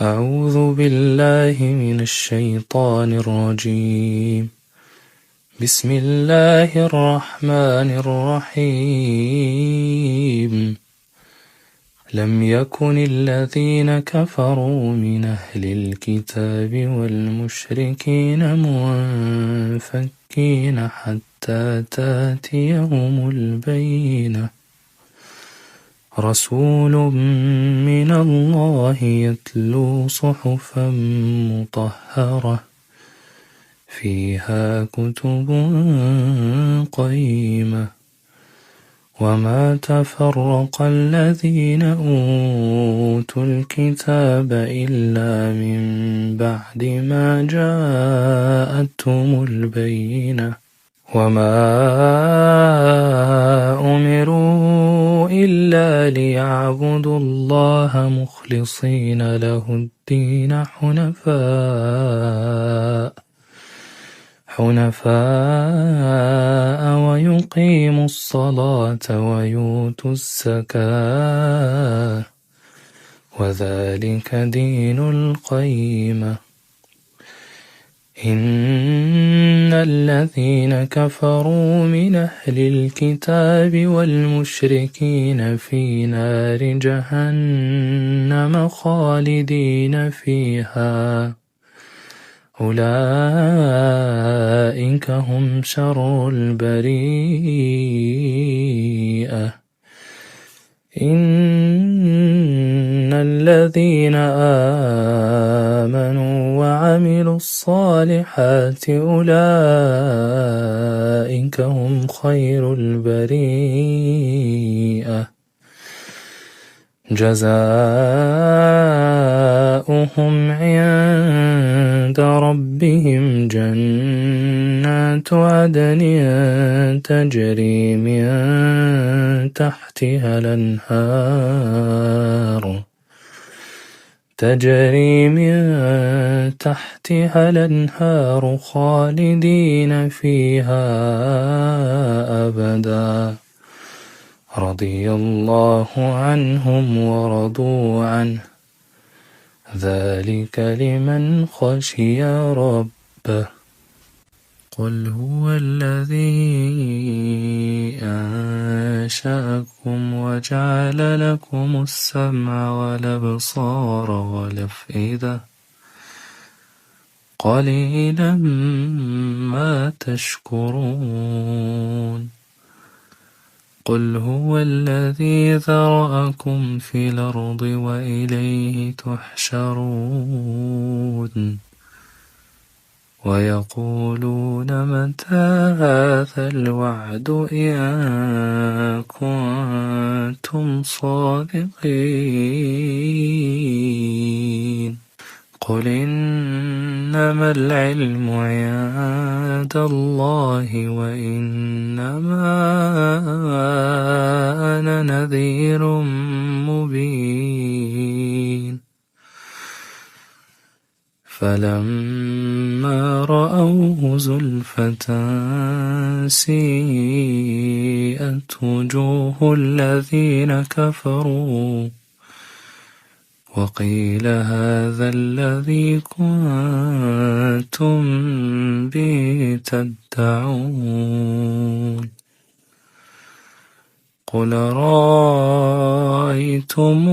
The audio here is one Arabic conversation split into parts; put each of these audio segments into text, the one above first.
أعوذ بالله من الشيطان الرجيم. بسم الله الرحمن الرحيم. لم يكن الذين كفروا من أهل الكتاب والمشركين منفكين حتى تأتيهم البينة. رسول من الله يتلو صحفا مطهرة فيها كتب قيمة. وما تفرق الذين أوتوا الكتاب إلا من بعد ما جاءتهم البينة. وما أمروا إلا ليعبدوا الله مخلصين له الدين حنفاء ويقيموا الصلاة ويؤتوا الزكاة وذلك دين القيمة. إن الذين كفروا من أهل الكتاب والمشركين في نار جهنم خالدين فيها أولئك هم شر البرية. إن الذين آمنوا وعملوا الصالحات أولئك هم خير البرية. جزاؤهم عند ربهم جنات عدن تجري من تحتها الأنهار خالدين فيها أبدا. رضي الله عنهم ورضوا عنه ذلك لمن خشي ربه. قل هو الذي أنشأكم وجعل لكم السمع والأبصار والأفئدة قليلا ما تشكرون. قل هو الذي ذرأكم في الأرض وإليه تحشرون. ويقولون متى هذا الوعد إن كنتم صادقين. قل إنما العلم عند الله وإنما أنا نذير مبين. فلما رأوه زلفة سيئت وجوه الذين كفروا وقيل هذا الذي كنتم به تدعون. قل رأيتم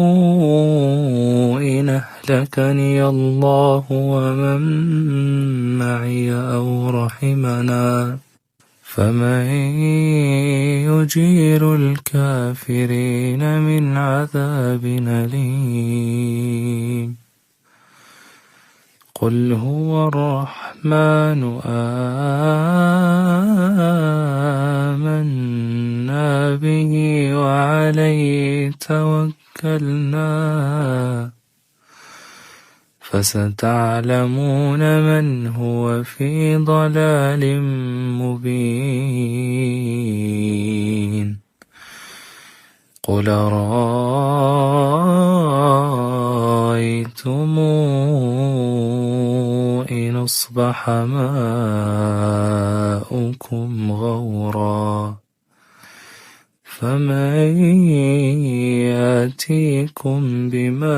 إن أهلكني الله ومن معي أو رحمنا فمن يجير الكافرين من عذاب أليم. قل هو الرحمن آمنا به وعليه توكلنا فستعلمون من هو في ضلال مبين. قل رأيتم إن أصبح ماؤكم غورا فمن يأتيكم بماء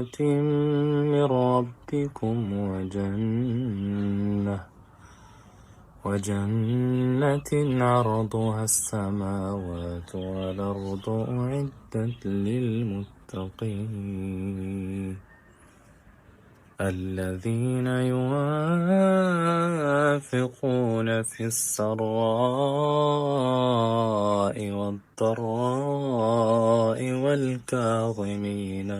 رحمة من ربكم وجنة عرضها السماوات والأرض أعدت للمتقين الذين ينفقون في السراء والضراء والكاظمين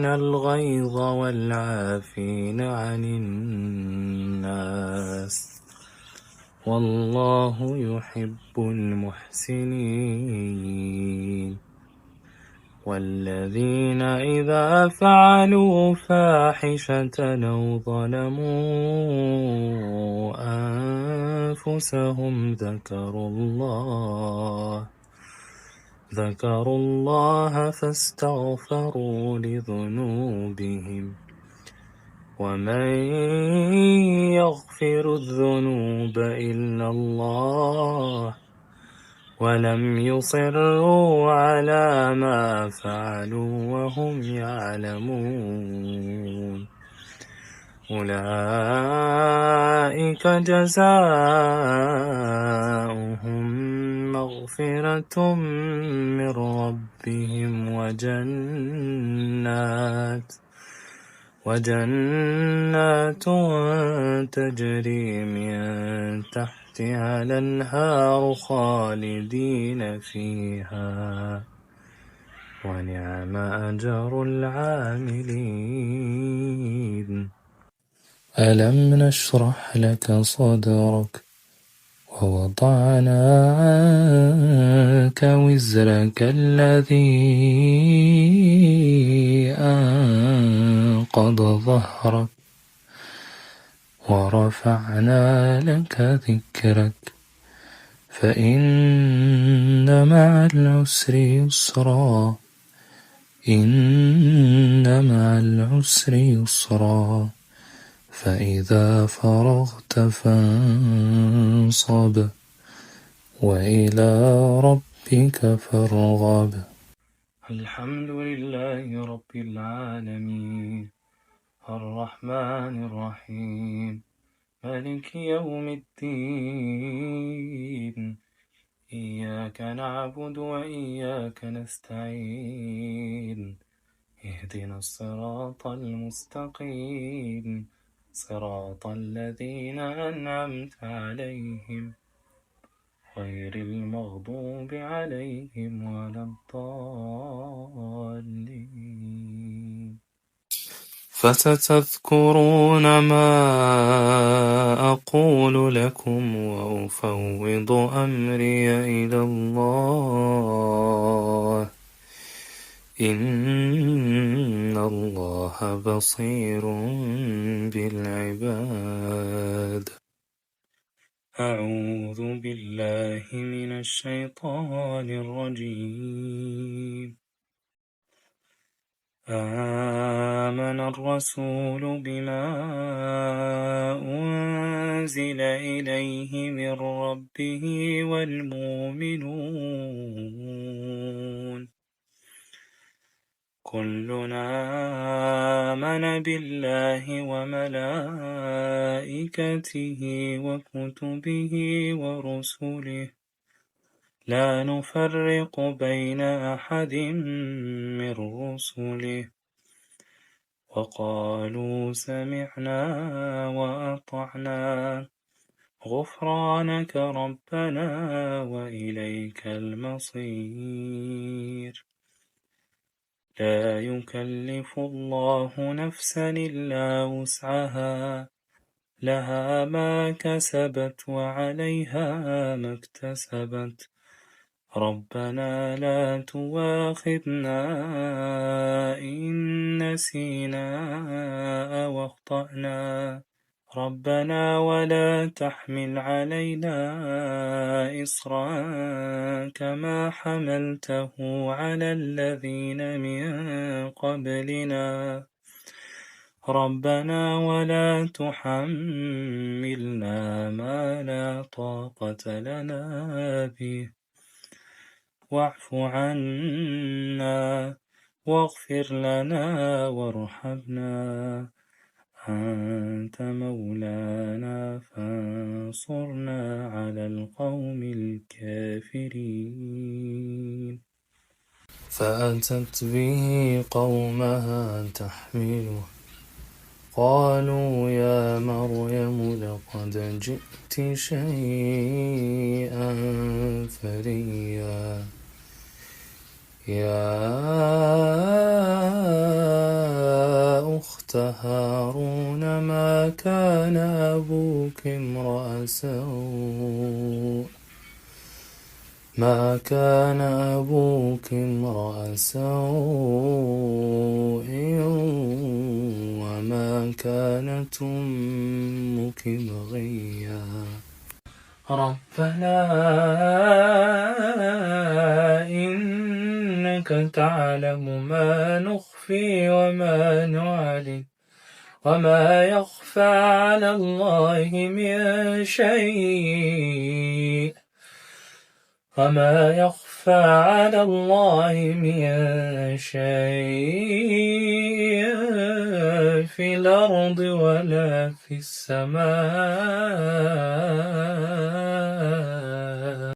الغيظ والعافين عن الناس والله يحب المحسنين والذين إذا فعلوا فاحشة أو ظلموا أنفسهم ذكروا الله فاستغفروا لذنوبهم ومن يغفر الذنوب إلا الله ولم يصروا على ما فعلوا وهم يعلمون أولئك جزاؤهم مغفرة من ربهم وجنات تجري من تحتها الأنهار خالدين فيها ونعم أجر العاملين ألم نشرح لك صدرك ووضعنا عنك وزرك الذي أنقض ظهرك ورفعنا لك ذكرك فإن مع العسر يسرا فإذا فرغت فانصب وإلى ربك فارغب الحمد لله رب العالمين الرحمن الرحيم مالك يوم الدين إياك نعبد وإياك نستعين اهدنا الصراط المستقيم صراط الذين أنعمت عليهم غير المغضوب عليهم ولا الضالين فستذكرون ما أقول لكم وأفوض أمري إلى الله إن الله بصير بالعباد أعوذ بالله من الشيطان الرجيم آمن الرسول بما أنزل إليه من ربه والمؤمنون كلنا آمن بالله وملائكته وكتبه ورسله لا نفرق بين أحد من رسله وقالوا سمعنا وأطعنا غفرانك ربنا وإليك المصير لا يكلف الله نفسا إلا وسعها لها ما كسبت وعليها ما اكتسبت ربنا لا تواخذنا إن نسينا أو أخطأنا ربنا ولا تحمل علينا إصرا كما حملته على الذين من قبلنا ربنا ولا تحملنا ما لا طاقة لنا به واعف عنا واغفر لنا وارحمنا أنت مولانا فانصرنا على القوم الكافرين. فأتت به قومها تحمله قالوا يا مريم لقد جئت شيئا فريا يا أخت هارون ما كان أبوك امرأ سوء وما كانت أمك بغيا ربنا إنك تعلم ما نخفي وما نعلن وما يخفى على الله من شيء في الأرض ولا في السماء